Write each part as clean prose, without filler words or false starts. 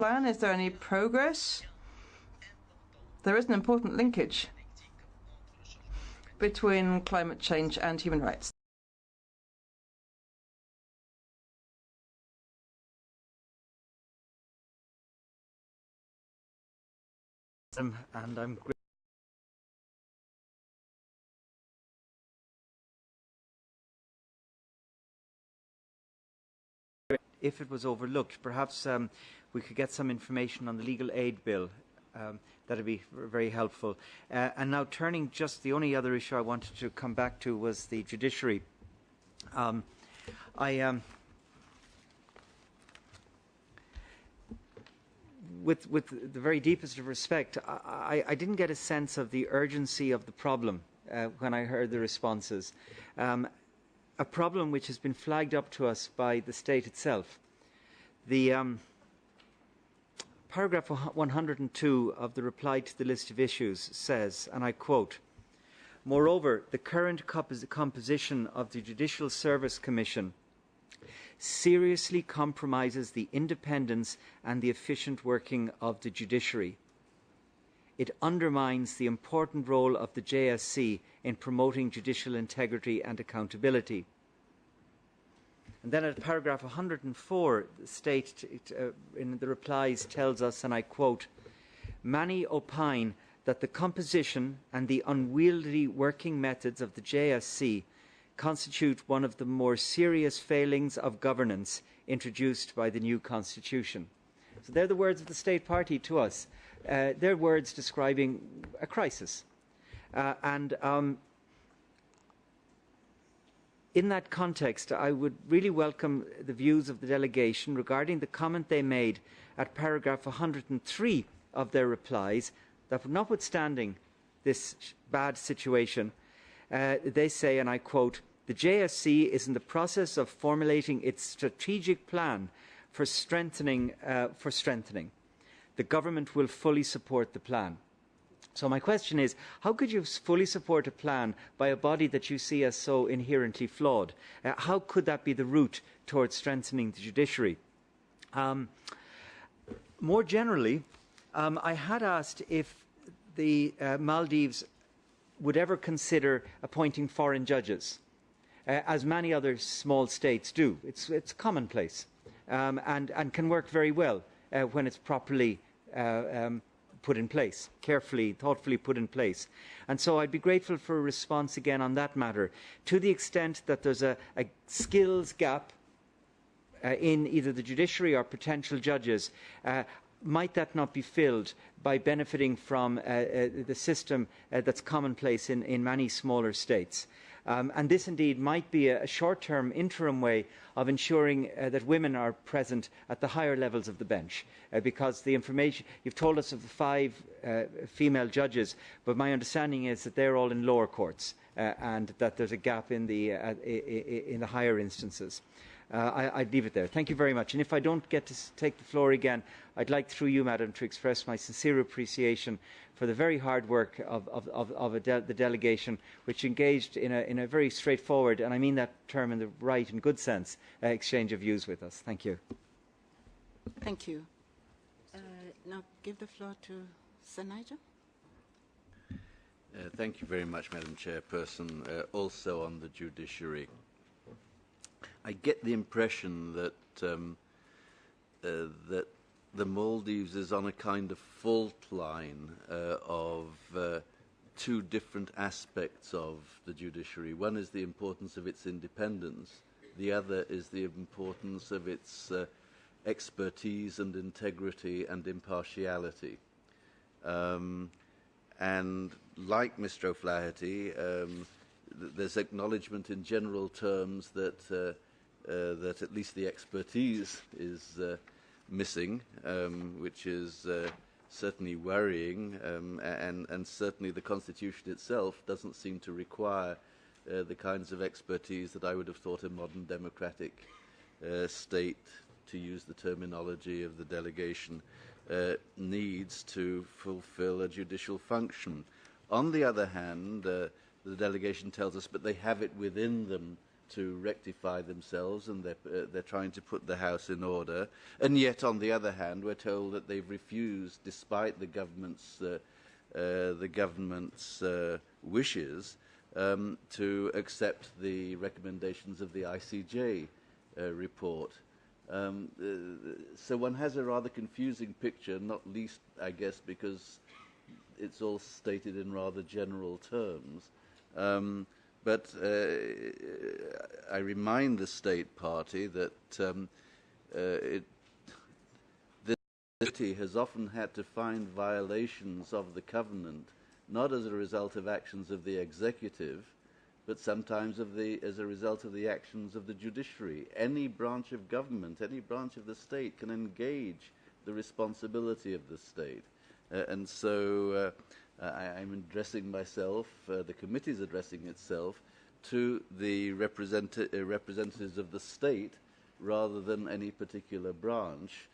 plan? Is there any progress? There is an important linkage between climate change and human rights. And I'm if it was overlooked, perhaps we could get some information on the legal aid bill. That would be very helpful. And now turning, just the only other issue I wanted to come back to was the judiciary. With the very deepest of respect, I didn't get a sense of the urgency of the problem when I heard the responses. A problem which has been flagged up to us by the state itself. The paragraph 102 of the reply to the list of issues says, and I quote, "Moreover, the current composition of the Judicial Service Commission seriously compromises the independence and the efficient working of the judiciary. It undermines the important role of the JSC in promoting judicial integrity and accountability." And then at paragraph 104, the state in the replies tells us, and I quote, "Many opine that the composition and the unwieldy working methods of the JSC constitute one of the more serious failings of governance introduced by the new constitution." So they're the words of the state party to us. They're words describing a crisis. In that context, I would really welcome the views of the delegation regarding the comment they made at paragraph 103 of their replies, that notwithstanding this bad situation, they say, and I quote, "The JSC is in the process of formulating its strategic plan for strengthening. The government will fully support the plan." So my question is, how could you fully support a plan by a body that you see as so inherently flawed? How could that be the route towards strengthening the judiciary? More generally, I had asked if the Maldives would ever consider appointing foreign judges, as many other small states do. It's commonplace and can work very well when it's properly put in place, carefully, thoughtfully put in place. And so I'd be grateful for a response again on that matter. To the extent that there's a skills gap in either the judiciary or potential judges, might that not be filled by benefiting from the system that's commonplace in many smaller states? And this indeed might be a short-term interim way of ensuring that women are present at the higher levels of the bench, because the information you've told us of the 5 female judges, but my understanding is that they're all in lower courts and that there's a gap in the higher instances. I'd leave it there. Thank you very much. And if I don't get to take the floor again, I'd like, through you, Madam, to express my sincere appreciation for the very hard work of the delegation, which engaged in a very straightforward, and I mean that term in the right and good sense, exchange of views with us. Thank you. Thank you. Now give the floor to Sir Nigel. Thank you very much, Madam Chairperson. Also on the judiciary, I get the impression that that the Maldives is on a kind of fault line of 2 different aspects of the judiciary. One is the importance of its independence. The other is the importance of its expertise and integrity and impartiality. And like Mr. O'Flaherty, there's acknowledgement in general terms that that at least the expertise is missing, which is certainly worrying, and certainly the Constitution itself doesn't seem to require the kinds of expertise that I would have thought a modern democratic state, to use the terminology of the delegation, needs to fulfill a judicial function. On the other hand, the delegation tells us, but they have it within them to rectify themselves, and they're trying to put the house in order. And yet, on the other hand, we're told that they've refused, despite the government's wishes, to accept the recommendations of the ICJ report. So one has a rather confusing picture, not least, I guess, because it's all stated in rather general terms. But I remind the state party that the city has often had to find violations of the covenant, not as a result of actions of the executive, but sometimes as a result of the actions of the judiciary. Any branch of government, any branch of the state can engage the responsibility of the state. And so I'm addressing myself, the committee is addressing itself, to the representatives of the state rather than any particular branch,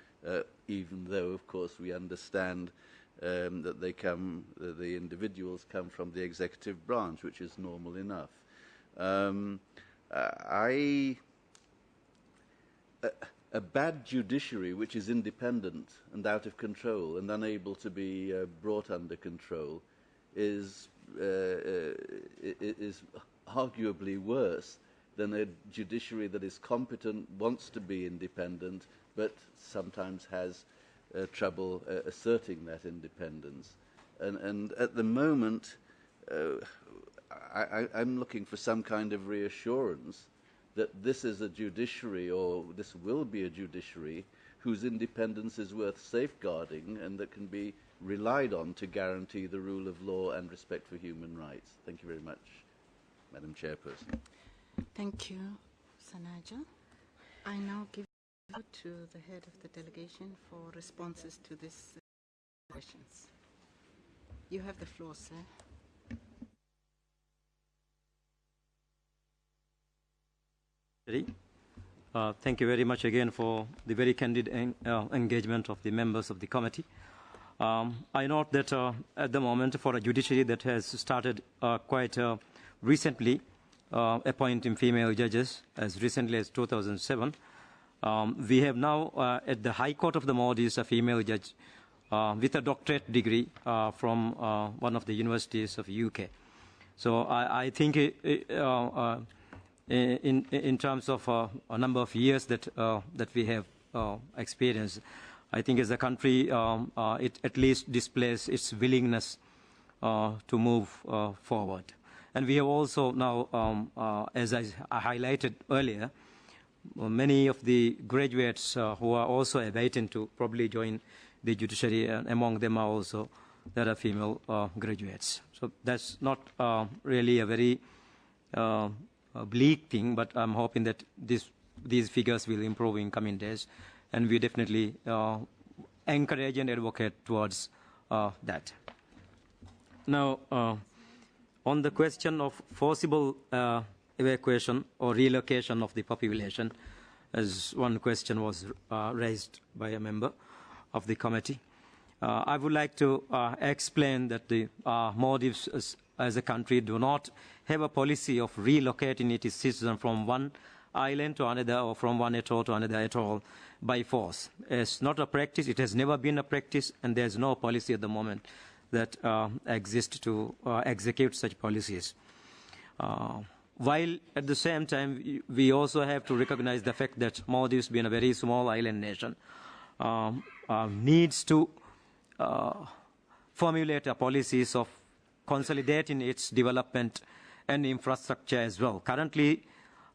even though, of course, we understand that the individuals come from the executive branch, which is normal enough. A bad judiciary which is independent and out of control and unable to be brought under control is arguably worse than a judiciary that is competent, wants to be independent, but sometimes has trouble asserting that independence. And at the moment, I'm looking for some kind of reassurance that this is a judiciary, or this will be a judiciary, whose independence is worth safeguarding and that can be relied on to guarantee the rule of law and respect for human rights. Thank you very much, Madam Chairperson. Thank you, Sanaja. I now give the floor to the head of the delegation for responses to these questions. You have the floor, sir. Thank you very much again for the very candid engagement of the members of the committee. I note that at the moment, for a judiciary that has started quite recently appointing female judges, as recently as 2007, we have now at the High Court of the Maldives a female judge with a doctorate degree from one of the universities of UK. So I think in terms of a number of years that we have experienced, I think as a country, it at least displays its willingness to move forward. And we have also now, as I highlighted earlier, many of the graduates who are also awaiting to probably join the judiciary, and among them are also there are female graduates. So that's not really a very bleak thing, but I'm hoping that these figures will improve in coming days, and we definitely encourage and advocate towards that. Now, on the question of forcible evacuation or relocation of the population, as one question was raised by a member of the committee, I would like to explain that the Maldives as a country do not have a policy of relocating its citizens from one island to another or from one atoll to another atoll by force. It's not a practice, it has never been a practice, and there's no policy at the moment that exists to execute such policies. While at the same time, we also have to recognize the fact that Maldives, being a very small island nation, needs to formulate a policies of consolidating its development and infrastructure as well. Currently,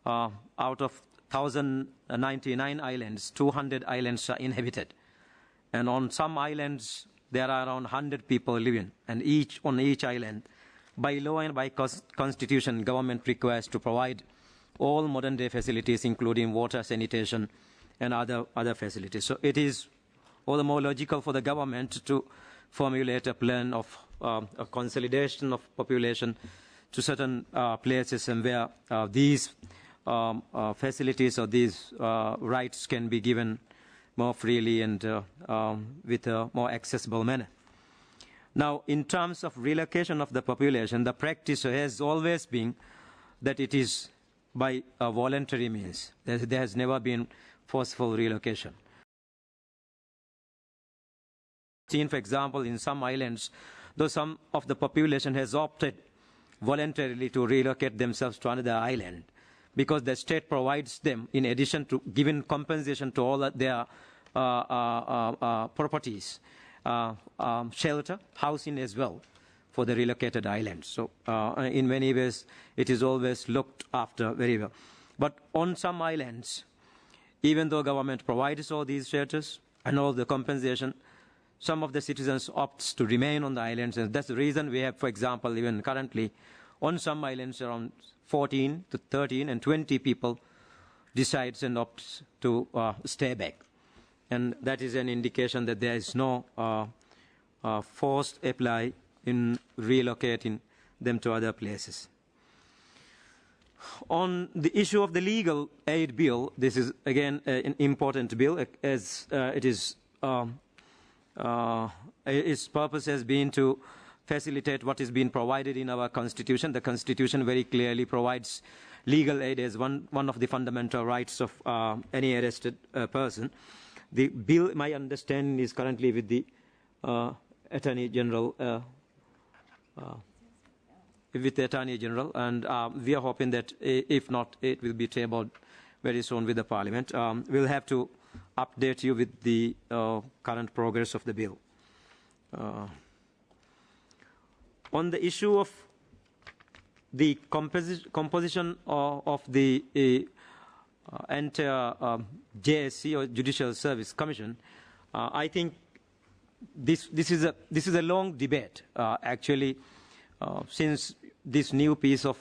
out of 1,099 islands, 200 islands are inhabited. And on some islands, there are around 100 people living. And on each island, by law and by constitution, government requires to provide all modern-day facilities, including water, sanitation, and other facilities. So it is all the more logical for the government to formulate a plan of a consolidation of population to certain places, and where these facilities or these rights can be given more freely and with a more accessible manner. Now, in terms of relocation of the population, the practice has always been that it is by voluntary means. There has never been forceful relocation. Seen, for example, in some islands, though some of the population has opted voluntarily to relocate themselves to another island, because the state provides them, in addition to giving compensation to all their properties, shelter, housing as well for the relocated islands. So in many ways, it is always looked after very well. But on some islands, even though government provides all these shelters and all the compensation, some of the citizens opt to remain on the islands. And that's the reason we have, for example, even currently, on some islands, around 14 to 13 and 20 people decides and opts to stay back. And that is an indication that there is no forced apply in relocating them to other places. On the issue of the legal aid bill, this is again an important bill, as it is its purpose has been to facilitate what is being provided in our Constitution. The Constitution very clearly provides legal aid as one of the fundamental rights of any arrested person. The bill, my understanding, is currently with the Attorney General, and we are hoping that if not, it will be tabled very soon with the Parliament. We'll have to update you with the current progress of the bill. On the issue of the composition of the entire JSC, or Judicial Service Commission, I think this is a long debate actually since this new piece of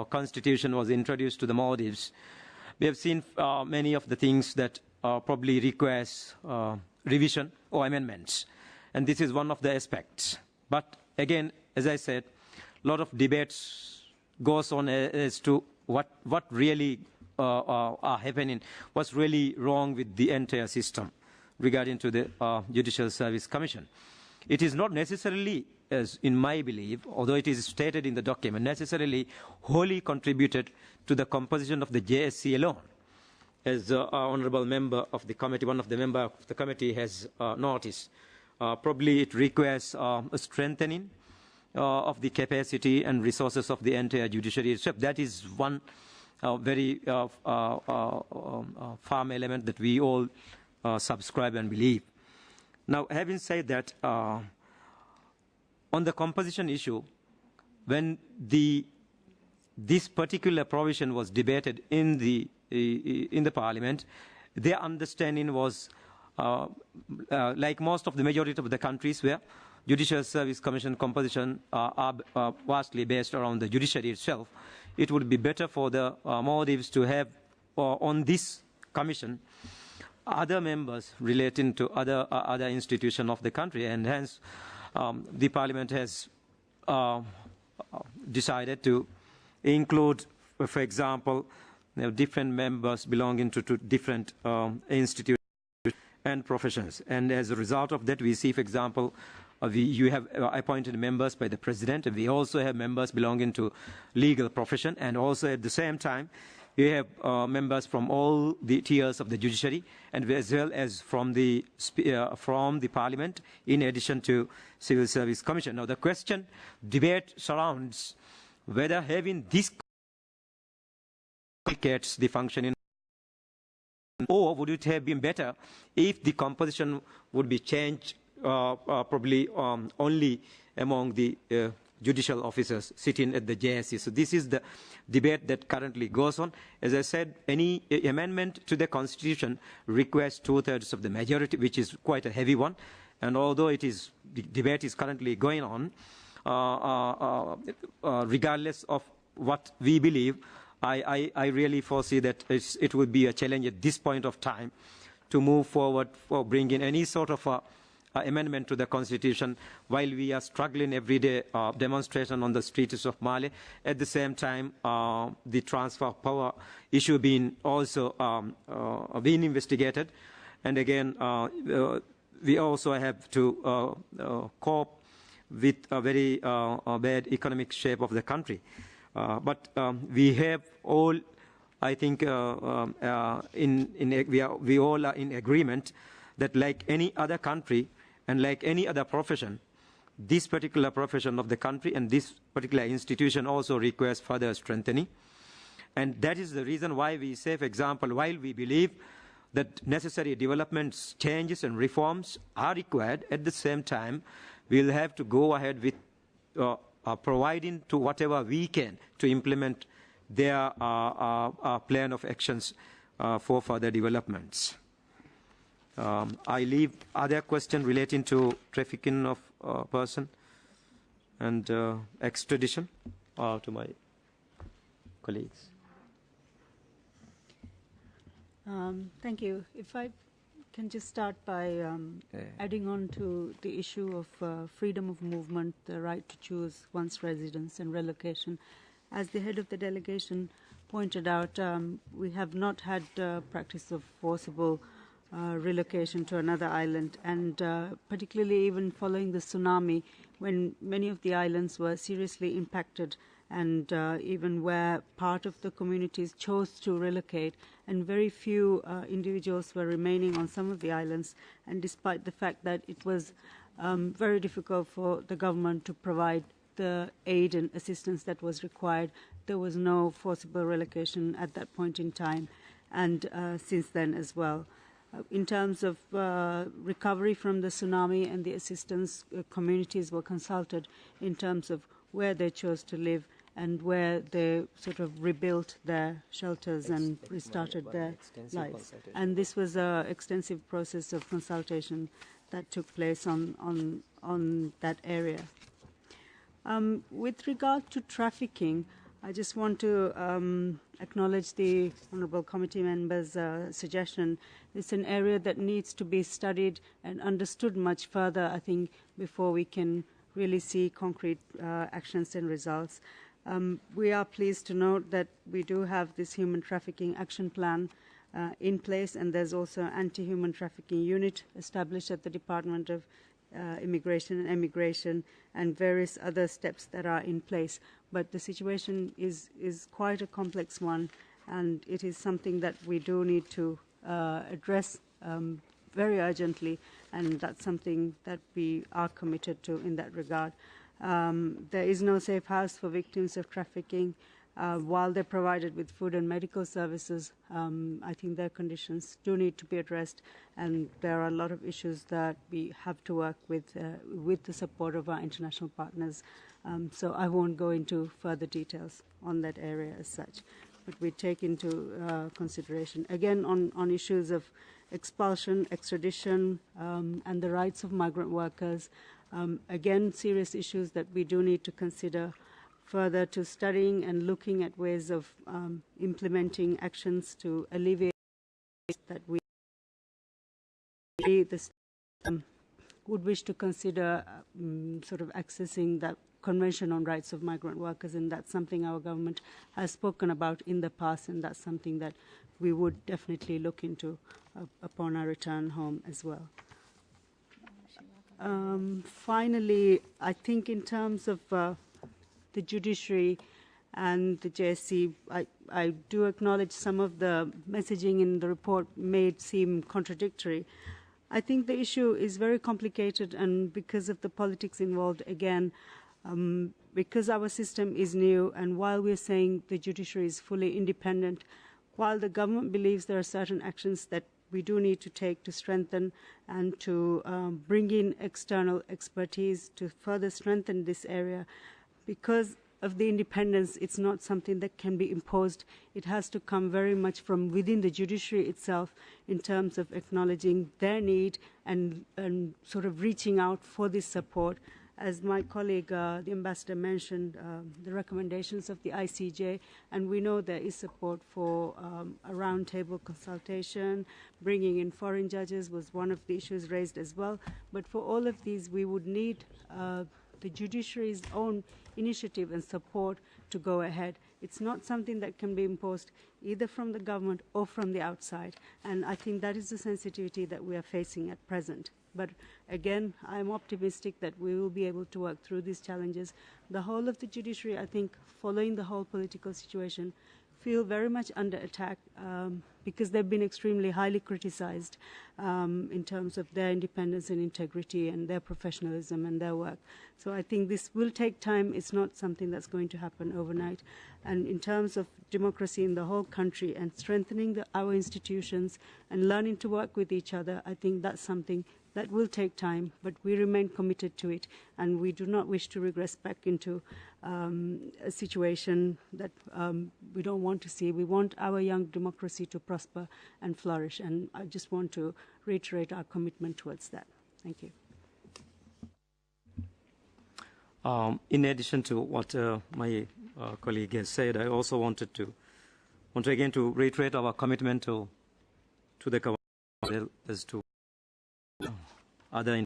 constitution was introduced to the Maldives. We have seen many of the things that probably requires revision or amendments, and this is one of the aspects. But again, as I said, a lot of debates goes on as to what really are happening, what's really wrong with the entire system regarding to the Judicial Service Commission. It is not necessarily, as in my belief, although it is stated in the document, necessarily wholly contributed to the composition of the JSC alone. As our honourable member of the committee, one of the members of the committee has noticed, probably it requires a strengthening of the capacity and resources of the entire judiciary itself. That is one very firm element that we all subscribe and believe. Now, having said that, on the composition issue, when this particular provision was debated in the Parliament, their understanding was, like most of the majority of the countries where Judicial Service Commission composition are vastly based around the judiciary itself, it would be better for the Maldives to have on this commission other members relating to other institutions of the country, and hence the Parliament has decided to include, for example, different members belonging to different institutions and professions. And as a result of that, we see, for example, you have appointed members by the President, and we also have members belonging to legal profession, and also at the same time, we have members from all the tiers of the judiciary, and as well as from the Parliament, in addition to Civil Service Commission. Now, the debate surrounds whether having this complicates the functioning, or would it have been better if the composition would be changed probably only among the judicial officers sitting at the JSC. So this is the debate that currently goes on. As I said, any amendment to the Constitution requires 2/3 of the majority, which is quite a heavy one. And although the debate is currently going on, regardless of what we believe, I really foresee that it would be a challenge at this point of time to move forward for bringing any sort of amendment to the Constitution while we are struggling every day demonstration on the streets of Mali. At the same time, the transfer of power issue being also being investigated. And again, we also have to cope with a very bad economic shape of the country. But we have all I think we all are in agreement that like any other country and like any other profession, this particular profession of the country and this particular institution also requires further strengthening. And that is the reason why we say, for example, while we believe that necessary developments, changes and reforms are required, at the same time, we'll have to go ahead with providing to whatever we can to implement their plan of actions for further developments. I leave other question relating to trafficking of person and extradition to my colleagues. Thank you. If I can just start by adding on to the issue of freedom of movement, the right to choose one's residence and relocation. As the head of the delegation pointed out, we have not had practice of forcible relocation to another island, and particularly even following the tsunami, when many of the islands were seriously impacted, and even where part of the communities chose to relocate, and very few individuals were remaining on some of the islands, and despite the fact that it was very difficult for the government to provide the aid and assistance that was required, there was no forcible relocation at that point in time, and since then as well. In terms of recovery from the tsunami and the assistance, communities were consulted in terms of where they chose to live and where they sort of rebuilt their shelters and restarted their lives. And this was an extensive process of consultation that took place on that area. With regard to trafficking, I just want to acknowledge the Honourable Committee members' suggestion. It's an area that needs to be studied and understood much further, I think, before we can really see concrete actions and results. We are pleased to note that we do have this human trafficking action plan in place, and there's also an anti-human trafficking unit established at the Department of Immigration and Emigration, and various other steps that are in place. But the situation is quite a complex one, and it is something that we do need to address very urgently, and that's something that we are committed to in that regard. There is no safe house for victims of trafficking. While they're provided with food and medical services, I think their conditions do need to be addressed, and there are a lot of issues that we have to work with the support of our international partners. So I won't go into further details on that area as such, but we take into consideration, again, on issues of expulsion, extradition, and the rights of migrant workers. Again, serious issues that we do need to consider further, to studying and looking at ways of implementing actions to alleviate that we would wish to consider sort of accessing that Convention on Rights of Migrant Workers, and that's something our government has spoken about in the past, and that's something that we would definitely look into upon our return home as well. Finally, I think in terms of the judiciary and the JSC, I do acknowledge some of the messaging in the report may seem contradictory. I think the issue is very complicated, and because of the politics involved, again, because our system is new, and while we're saying the judiciary is fully independent, while the government believes there are certain actions that we do need to take to strengthen and to bring in external expertise to further strengthen this area, because of the independence, it's not something that can be imposed. It has to come very much from within the judiciary itself in terms of acknowledging their need and sort of reaching out for this support. As my colleague, the ambassador, mentioned, the recommendations of the ICJ, and we know there is support for a roundtable consultation. Bringing in foreign judges was one of the issues raised as well. But for all of these, we would need the judiciary's own initiative and support to go ahead. It's not something that can be imposed either from the government or from the outside. And I think that is the sensitivity that we are facing at present. But again, I'm optimistic that we will be able to work through these challenges. The whole of the judiciary, I think, following the whole political situation, feel very much under attack because they've been extremely highly criticized in terms of their independence and integrity and their professionalism and their work. So I think this will take time. It's not something that's going to happen overnight. And in terms of democracy in the whole country and strengthening our institutions and learning to work with each other, I think that's something that will take time, but we remain committed to it, and we do not wish to regress back into a situation that we don't want to see. We want our young democracy to prosper and flourish, and I just want to reiterate our commitment towards that. Thank you. In addition to what my colleague has said, I also want again to reiterate our commitment to the government as to other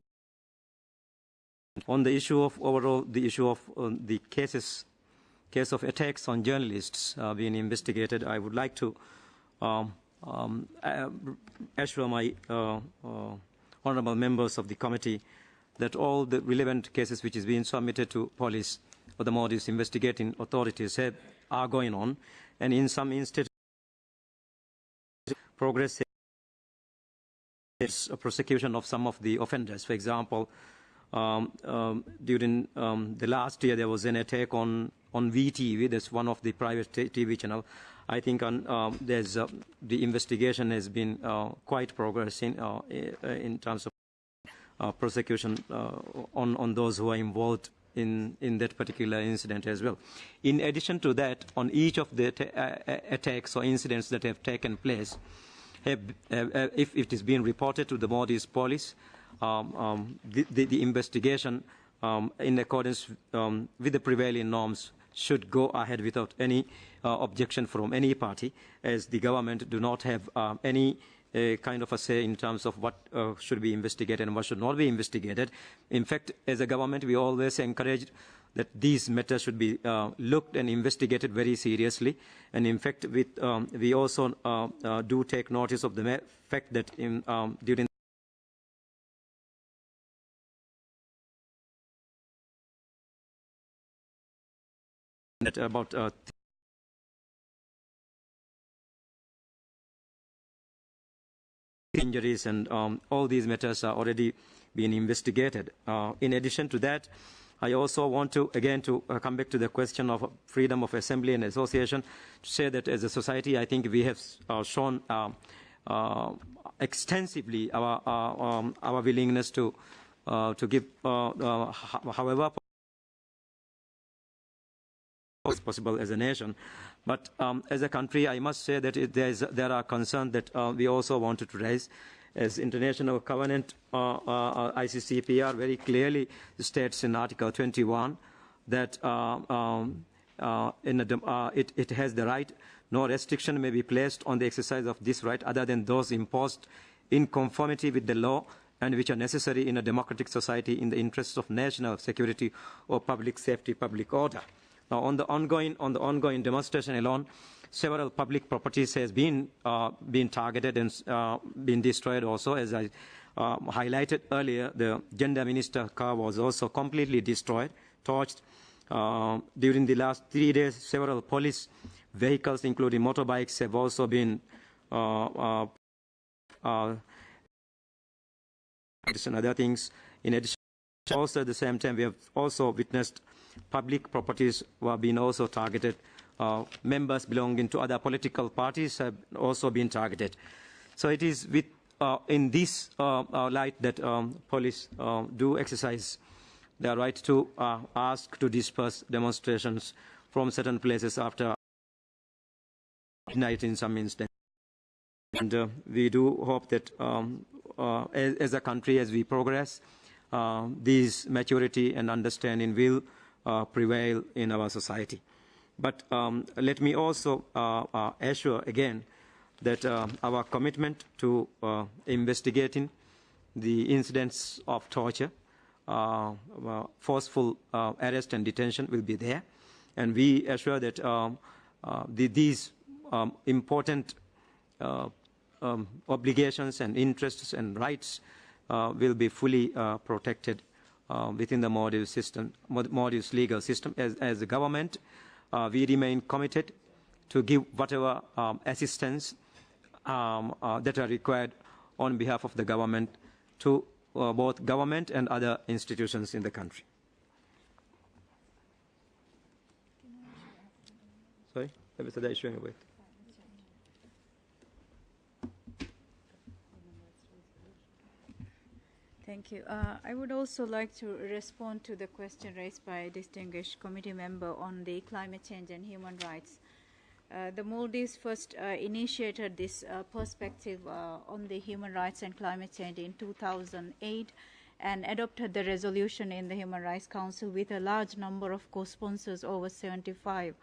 on the issue of overall the issue of the case of attacks on journalists being investigated. I would like to assure my honourable members of the committee that all the relevant cases which is being submitted to police or the Maldives investigating authorities are going on, and in some instances progress is a prosecution of some of the offenders. For example, during the last year there was an attack on VTV, that's one of the private TV channel. I think the investigation has been quite progressing in terms of prosecution on those who are involved in that particular incident as well. In addition to that, on each of the attacks or incidents that have taken place, if it is being reported to the Maldives police, the investigation in accordance with the prevailing norms should go ahead without any objection from any party, as the government do not have any kind of a say in terms of what should be investigated and what should not be investigated. In fact, as a government, we always encourage that these matters should be looked and investigated very seriously. And in fact, we also do take notice of the fact that during that about injuries and all these matters are already being investigated. In addition to that, I also want to, again, come back to the question of freedom of assembly and association, to say that as a society, I think we have shown extensively our willingness to give, however possible as a nation. But as a country, I must say that there are concerns that we also wanted to raise. As International Covenant ICCPR very clearly states in Article 21 that it has the right, no restriction may be placed on the exercise of this right other than those imposed in conformity with the law and which are necessary in a democratic society in the interests of national security or public safety, public order. Now, on the ongoing demonstration alone, several public properties has been targeted and been destroyed also. As I highlighted earlier, the Gender Minister car was also completely destroyed, torched. During the last 3 days, several police vehicles, including motorbikes, have also been and other things. In addition, also at the same time, we have also witnessed public properties were being also targeted. Members belonging to other political parties have also been targeted. So it is with in this light that police do exercise their right to ask to disperse demonstrations from certain places after midnight in some instances. And we do hope that as a country, as we progress, this maturity and understanding will prevail in our society. But let me also assure again that our commitment to investigating the incidents of torture, forceful arrest and detention will be there. And we assure that these important obligations and interests and rights will be fully protected within the Maldives legal system. As a government, we remain committed to give whatever assistance that are required on behalf of the government to both government and other institutions in the country. Sorry, Thank you. I would also like to respond to the question raised by a distinguished committee member on the climate change and human rights. The Maldives first initiated this perspective on the human rights and climate change in 2008 and adopted the resolution in the Human Rights Council with a large number of co-sponsors, over 75.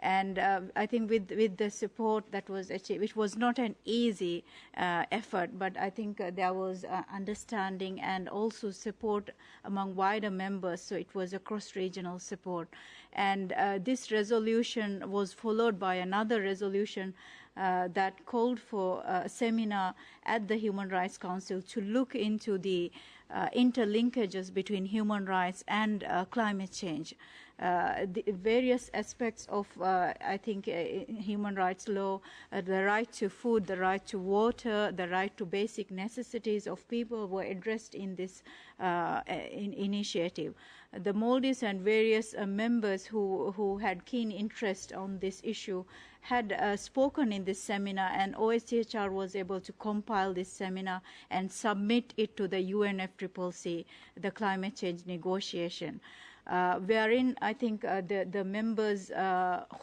And I think with the support that was achieved, which was not an easy effort, but I think there was understanding and also support among wider members, so it was a cross-regional support. And this resolution was followed by another resolution that called for a seminar at the Human Rights Council to look into the interlinkages between human rights and climate change. The various aspects of, I think, human rights law, the right to food, the right to water, the right to basic necessities of people were addressed in this initiative. The Maldives and various members who had keen interest on this issue had spoken in this seminar, and OSCHR was able to compile this seminar and submit it to the UNFCCC, the climate change negotiation. Wherein I think the members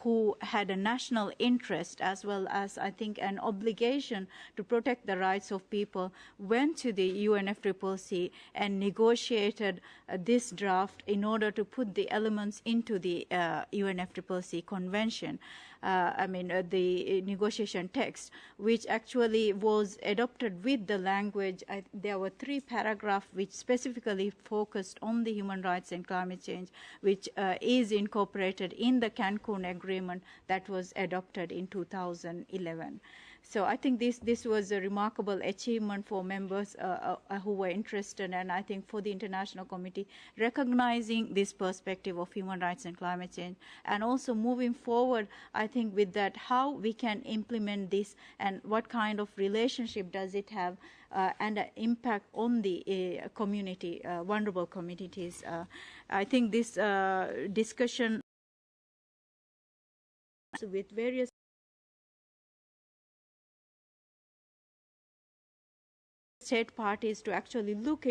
who had a national interest as well as I think an obligation to protect the rights of people went to the UNFCCC and negotiated this draft in order to put the elements into the UNFCCC convention. The negotiation text, which actually was adopted with the language. There were 3 paragraphs which specifically focused on the human rights and climate change, which is incorporated in the Cancun Agreement that was adopted in 2011. So I think this was a remarkable achievement for members who were interested, and I think for the International Committee, recognizing this perspective of human rights and climate change, and also moving forward, I think with that, how we can implement this and what kind of relationship does it have and an impact on the community, vulnerable communities. I think this discussion with various state parties to actually look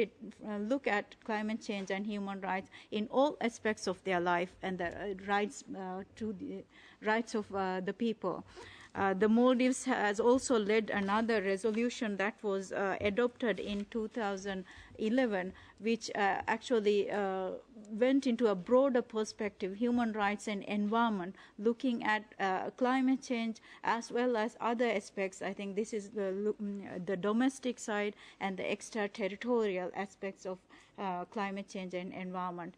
at climate change and human rights in all aspects of their life and the rights to the rights of the people. The Maldives has also led another resolution that was adopted in 2011, which actually went into a broader perspective, human rights and environment, looking at climate change as well as other aspects. I think this is the domestic side and the extraterritorial aspects of climate change and environment.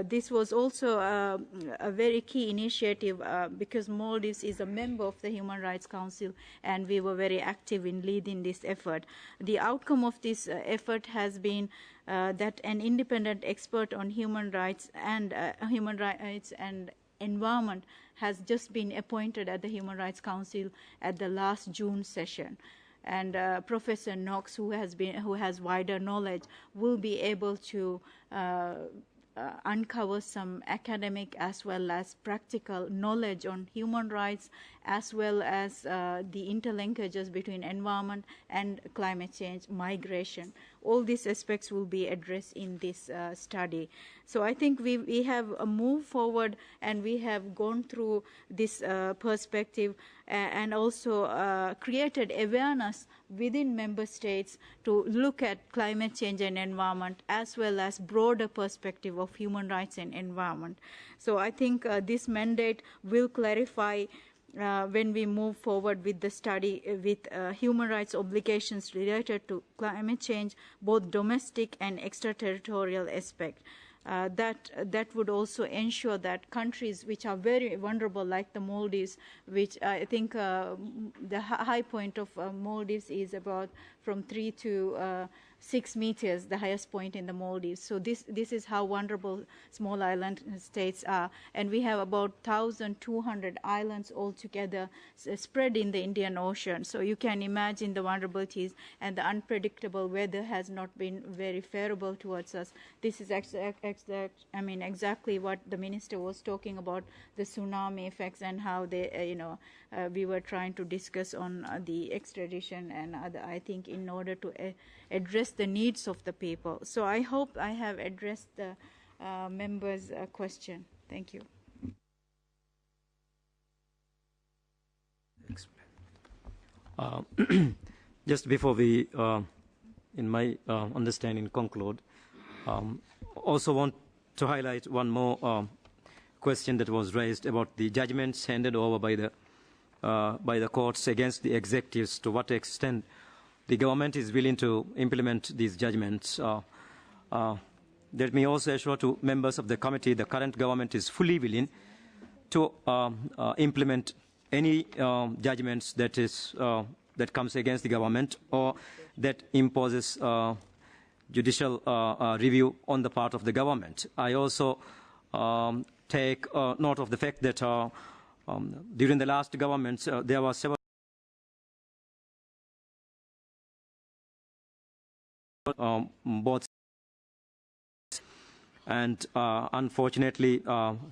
This was also a very key initiative because Maldives is a member of the Human Rights Council, and we were very active in leading this effort. The outcome of this effort has been that an independent expert on human rights and environment has just been appointed at the Human Rights Council at the last June session. And Professor Knox, who has wider knowledge, will be able to uncover some academic as well as practical knowledge on human rights, as well as the interlinkages between environment and climate change, migration. All these aspects will be addressed in this study. So I think we have moved forward, and we have gone through this perspective and also created awareness within member states to look at climate change and environment, as well as broader perspective of human rights and environment. So I think this mandate will clarify when we move forward with the study with human rights obligations related to climate change, both domestic and extraterritorial aspect. That would also ensure that countries which are very vulnerable, like the Maldives, which I think the high point of Maldives is about from 3 to 6 meters, the highest point in the Maldives. So this is how vulnerable small island states are. And we have about 1,200 islands altogether spread in the Indian Ocean. So you can imagine the vulnerabilities, and the unpredictable weather has not been very favorable towards us. This is exactly what the minister was talking about, the tsunami effects, and how they, we were trying to discuss on the extradition and other, I think, in order to address the needs of the people. So I hope I have addressed the members' question. Thank you. Just before we, in my understanding, conclude, also want to highlight one more question that was raised about the judgments handed over by the courts against the executives. To what extent the government is willing to implement these judgments? Let me also assure to members of the committee the current government is fully willing to implement any judgments that comes against the government or that imposes judicial review on the part of the government. I also take note of the fact that during the last government there were several both, and unfortunately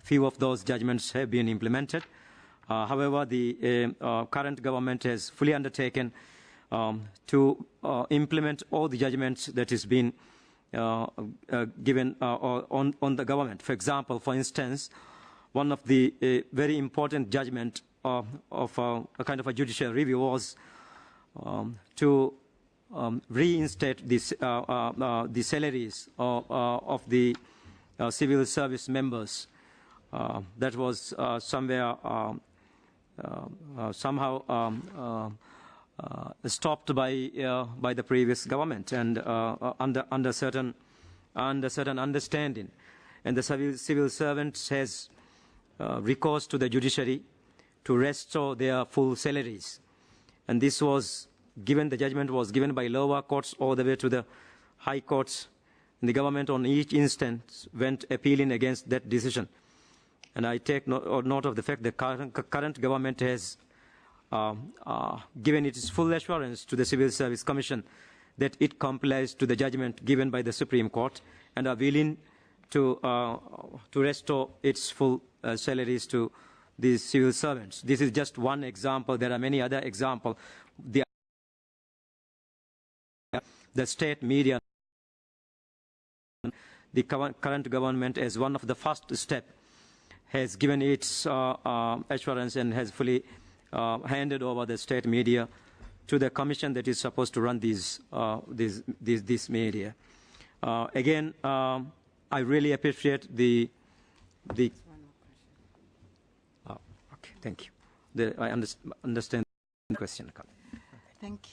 few of those judgments have been implemented. However, the current government has fully undertaken to implement all the judgments that has been given on the government. For example, for instance, one of the very important judgment of a kind of a judicial review was to reinstate the salaries of the civil service members. That was somehow stopped by the previous government, and under certain understanding, and the civil servants has recourse to the judiciary to restore their full salaries, and this was given. The judgment was given by lower courts all the way to the high courts, and the government on each instance went appealing against that decision. And I take note of the fact that current government has given its full assurance to the Civil Service Commission that it complies to the judgment given by the Supreme Court and are willing to restore its full salaries to these civil servants. This is just one example. There are many other examples. The state media, the current government, as one of the first steps, has given its assurance and has fully handed over the state media to the commission that is supposed to run this media. Again, I really appreciate the. Okay, thank you. I understand the question. Thank you.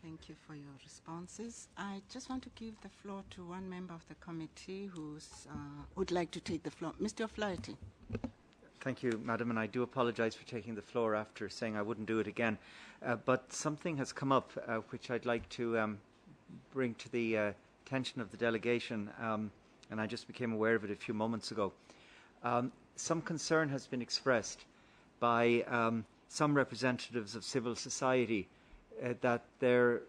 Thank you for your responses. I just want to give the floor to one member of the committee who would like to take the floor. Mr. O'Flaherty. Thank you, Madam, and I do apologise for taking the floor after saying I wouldn't do it again. But something has come up which I'd like to bring to the attention of the delegation, and I just became aware of it a few moments ago. Some concern has been expressed by some representatives of civil society that their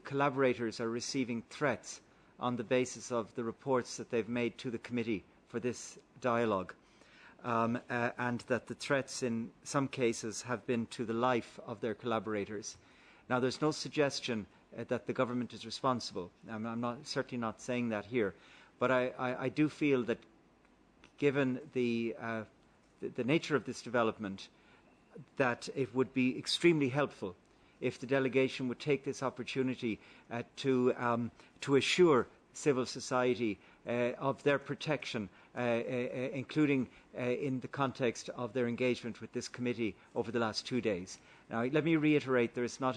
collaborators are receiving threats on the basis of the reports that they've made to the committee for this dialogue, and that the threats in some cases have been to the life of their collaborators. Now, there's no suggestion that the government is responsible. I'm certainly not saying that here, but I do feel that given the nature of this development, that it would be extremely helpful if the delegation would take this opportunity to assure civil society of their protection, including in the context of their engagement with this committee over the last 2 days. Now, let me reiterate, there is not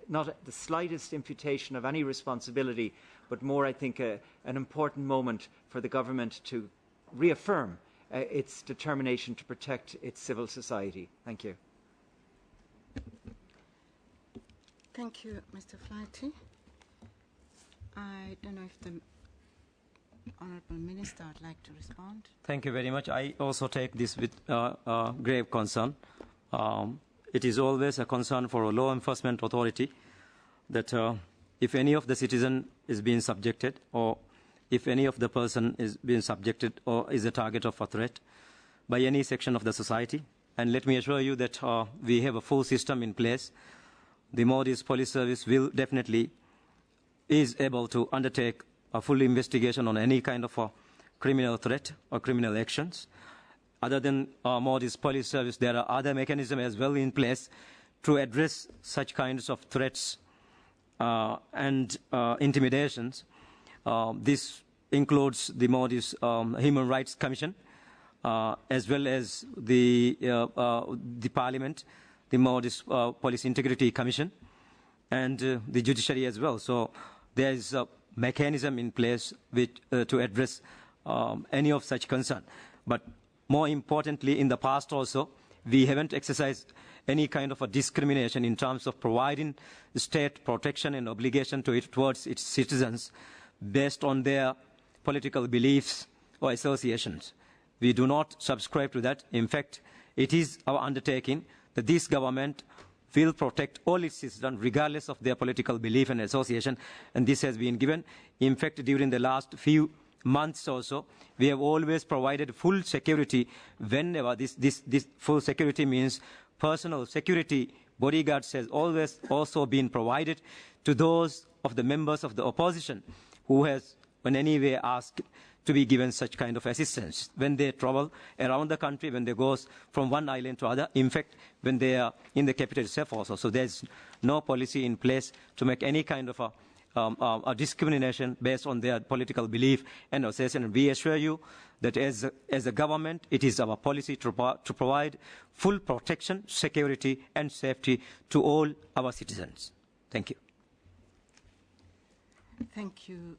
the slightest imputation of any responsibility, but more, I think, an important moment for the government to reaffirm its determination to protect its civil society. Thank you. Thank you, Mr. Flaherty. I don't know if the Honourable Minister would like to respond. Thank you very much. I also take this with grave concern. It is always a concern for a law enforcement authority that if any of the citizen is being subjected, or if any of the person is being subjected or is a target of a threat by any section of the society, and let me assure you that we have a full system in place. The Maldives Police Service will definitely is able to undertake a full investigation on any kind of a criminal threat or criminal actions. Other than Maldives Police Service, there are other mechanisms as well in place to address such kinds of threats and intimidations. This includes the Maldives Human Rights Commission, as well as the Parliament, the Maldives Police Integrity Commission, and the judiciary as well. So there is a mechanism in place which, to address any of such concern. But more importantly, in the past also, we haven't exercised any kind of a discrimination in terms of providing state protection and obligation towards its citizens based on their political beliefs or associations. We do not subscribe to that. In fact, it is our undertaking that this government will protect all its citizens regardless of their political belief and association, and this has been given. In fact, during the last few months or so, we have always provided full security whenever this full security means personal security. Bodyguards has always also been provided to those of the members of the opposition who has in any way asked to be given such kind of assistance when they travel around the country, when they go from one island to other, in fact, when they are in the capital itself also. So there's no policy in place to make any kind of a discrimination based on their political belief and association. And we assure you that as a government, it is our policy to provide full protection, security and safety to all our citizens. Thank you. Thank you,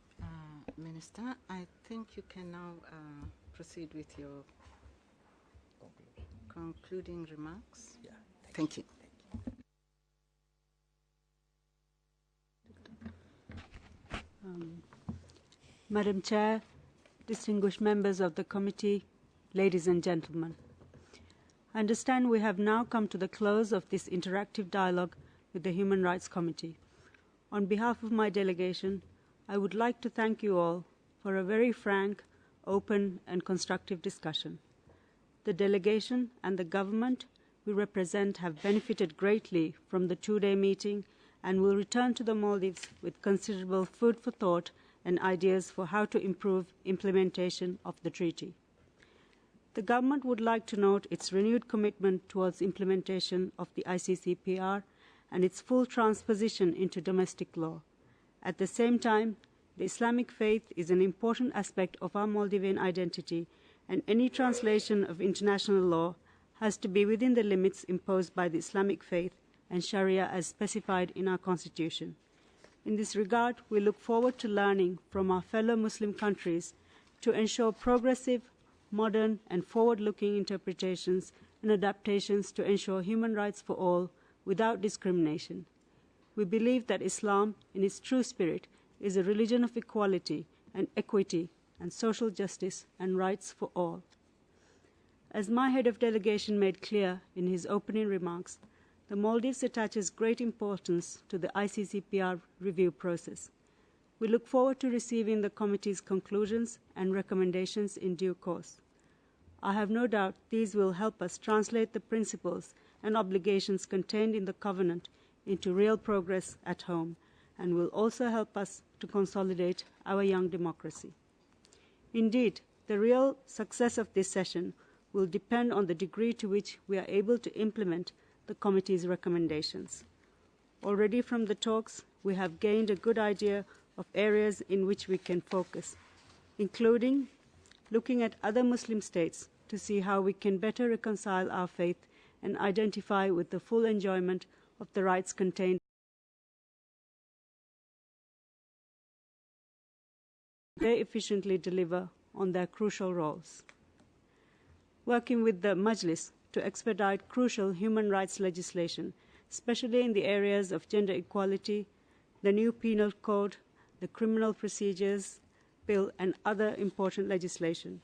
Minister. I think you can now proceed with your concluding remarks. Yeah, thank you. Madam Chair, distinguished members of the committee, ladies and gentlemen, I understand we have now come to the close of this interactive dialogue with the Human Rights Committee. On behalf of my delegation, I would like to thank you all for a very frank, open and constructive discussion. The delegation and the government we represent have benefited greatly from the two-day meeting and will return to the Maldives with considerable food for thought and ideas for how to improve implementation of the treaty. The government would like to note its renewed commitment towards implementation of the ICCPR and its full transposition into domestic law. At the same time, the Islamic faith is an important aspect of our Maldivian identity, and any translation of international law has to be within the limits imposed by the Islamic faith and Sharia as specified in our constitution. In this regard, we look forward to learning from our fellow Muslim countries to ensure progressive, modern and forward-looking interpretations and adaptations to ensure human rights for all without discrimination. We believe that Islam, in its true spirit, is a religion of equality and equity and social justice and rights for all. As my head of delegation made clear in his opening remarks, the Maldives attaches great importance to the ICCPR review process. We look forward to receiving the committee's conclusions and recommendations in due course. I have no doubt these will help us translate the principles and obligations contained in the covenant into real progress at home, and will also help us to consolidate our young democracy. Indeed, the real success of this session will depend on the degree to which we are able to implement the committee's recommendations. Already from the talks, we have gained a good idea of areas in which we can focus, including looking at other Muslim states to see how we can better reconcile our faith and identify with the full enjoyment of the rights contained. They efficiently deliver on their crucial roles. Working with the Majlis to expedite crucial human rights legislation, especially in the areas of gender equality, the new penal code, the Criminal Procedures Bill, and other important legislation,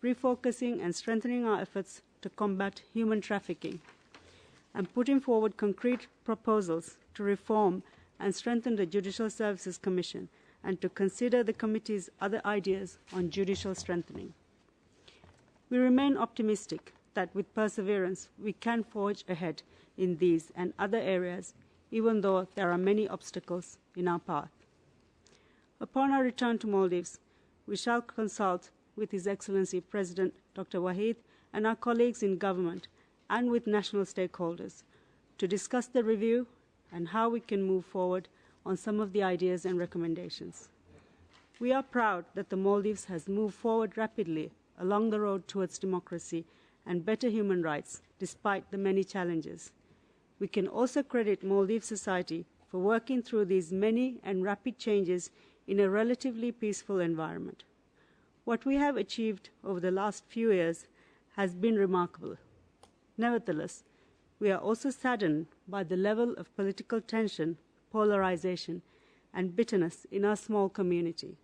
refocusing and strengthening our efforts to combat human trafficking, and putting forward concrete proposals to reform and strengthen the Judicial Services Commission and to consider the committee's other ideas on judicial strengthening. We remain optimistic that with perseverance we can forge ahead in these and other areas, even though there are many obstacles in our path. Upon our return to Maldives, we shall consult with His Excellency President Dr. Wahid and our colleagues in government and with national stakeholders to discuss the review and how we can move forward on some of the ideas and recommendations. We are proud that the Maldives has moved forward rapidly along the road towards democracy and better human rights, despite the many challenges. We can also credit Maldives society for working through these many and rapid changes in a relatively peaceful environment. What we have achieved over the last few years has been remarkable. Nevertheless, we are also saddened by the level of political tension, polarization, and bitterness in our small community.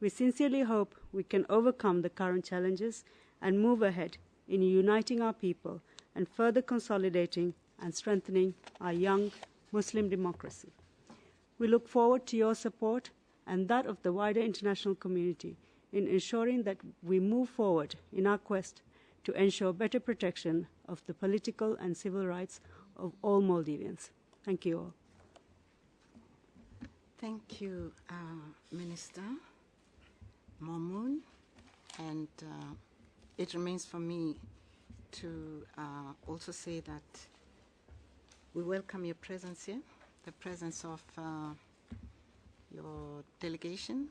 We sincerely hope we can overcome the current challenges and move ahead in uniting our people and further consolidating and strengthening our young Muslim democracy. We look forward to your support and that of the wider international community in ensuring that we move forward in our quest to ensure better protection of the political and civil rights of all Maldivians. Thank you all. Thank you, Minister Momoon. And it remains for me to also say that we welcome your presence here, the presence of your delegation,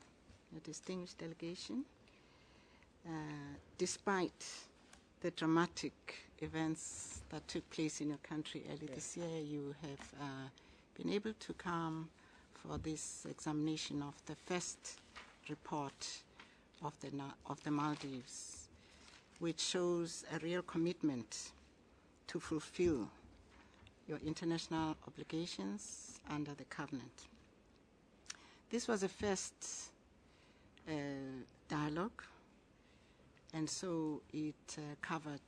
your distinguished delegation. Despite the dramatic events that took place in your country early this year, you have been able to come for this examination of the first report of the Maldives, which shows a real commitment to fulfill your international obligations under the covenant. This was a first dialogue, and so it covered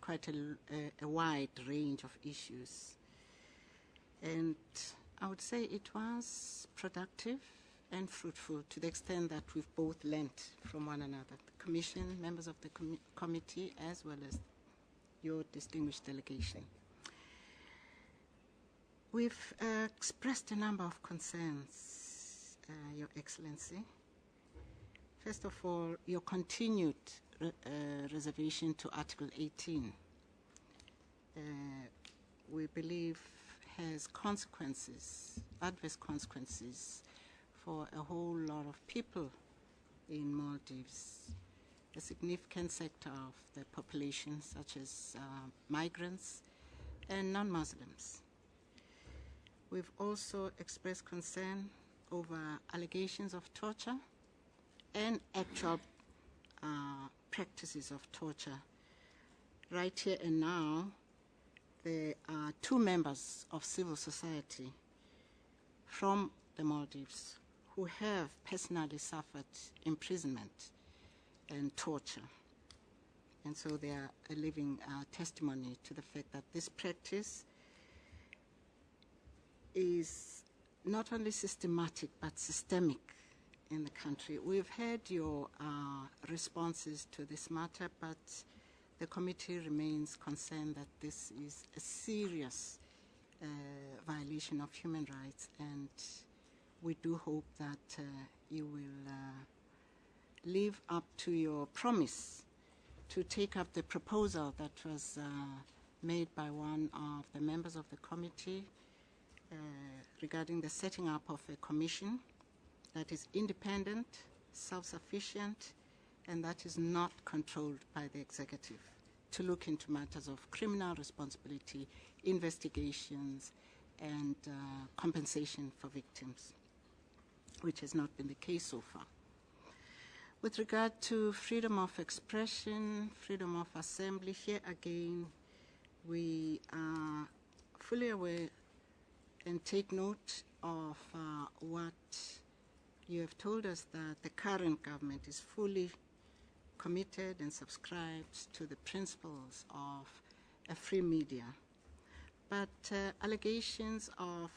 quite a wide range of issues. And I would say it was productive and fruitful to the extent that we've both learnt from one another, the Commission, members of the committee, as well as your distinguished delegation. We've expressed a number of concerns, Your Excellency. First of all, your continued reservation to Article 18, we believe has consequences, adverse consequences, for a whole lot of people in Maldives, a significant sector of the population, such as migrants and non-Muslims. We've also expressed concern over allegations of torture and actual practices of torture. Right here and now, there are 2 members of civil society from the Maldives who have personally suffered imprisonment and torture. And so they are a living testimony to the fact that this practice is not only systematic but systemic in the country. We've heard your responses to this matter, but the committee remains concerned that this is a serious violation of human rights, and we do hope that you will live up to your promise to take up the proposal that was made by one of the members of the committee regarding the setting up of a commission that is independent, self-sufficient, and that is not controlled by the executive, to look into matters of criminal responsibility, investigations, and compensation for victims, which has not been the case so far. With regard to freedom of expression, freedom of assembly, here again, we are fully aware and take note of what you have told us, that the current government is fully committed and subscribes to the principles of a free media. But allegations of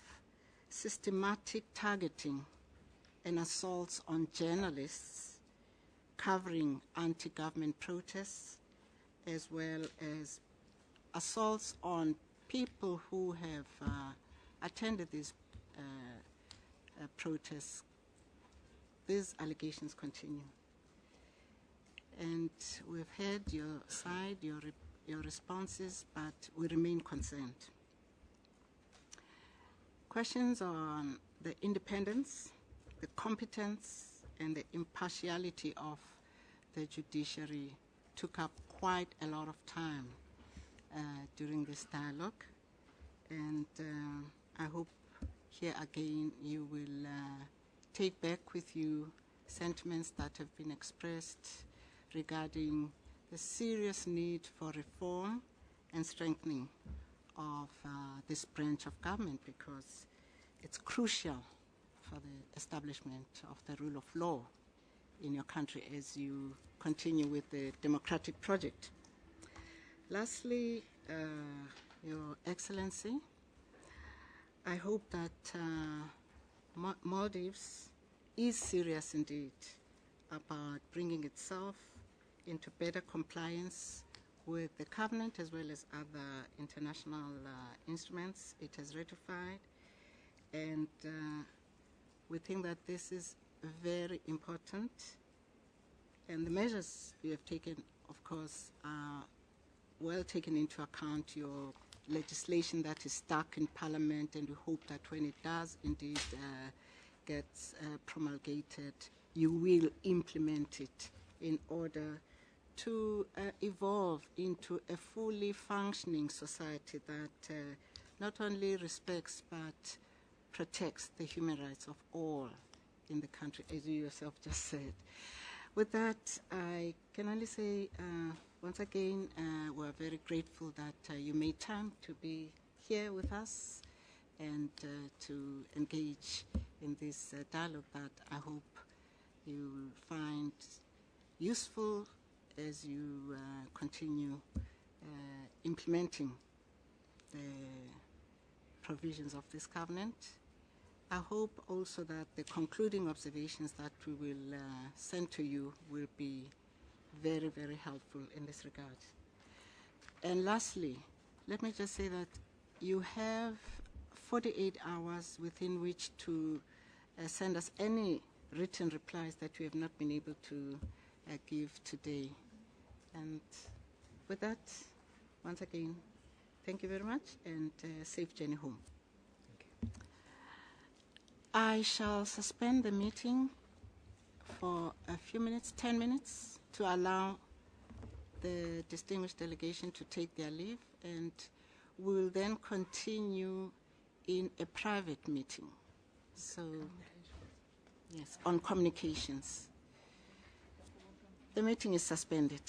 systematic targeting and assaults on journalists covering anti-government protests, as well as assaults on people who have attended these protests, these allegations continue. And we've heard your side, your responses, but we remain concerned. Questions on the independence, the competence, and the impartiality of the judiciary took up quite a lot of time during this dialogue. And I hope here again you will take back with you sentiments that have been expressed regarding the serious need for reform and strengthening of this branch of government, because it's crucial for the establishment of the rule of law in your country as you continue with the democratic project. Lastly, Your Excellency, I hope that Maldives is serious indeed about bringing itself into better compliance with the covenant as well as other international instruments it has ratified. And we think that this is very important. And the measures you have taken, of course, are well taken into account. Your legislation that is stuck in Parliament, and we hope that when it does indeed get promulgated, you will implement it in order to evolve into a fully functioning society that not only respects but protects the human rights of all in the country, as you yourself just said. With that, I can only say once again, we're very grateful that you made time to be here with us and to engage in this dialogue that I hope you will find useful as you continue implementing the provisions of this covenant. I hope also that the concluding observations that we will send to you will be very, very helpful in this regard. And lastly, let me just say that you have 48 hours within which to send us any written replies that you have not been able to give today. And with that, once again, thank you very much, and safe journey home. I shall suspend the meeting for a few minutes, 10 minutes, to allow the distinguished delegation to take their leave, and we will then continue in a private meeting. So, yes, on communications. The meeting is suspended.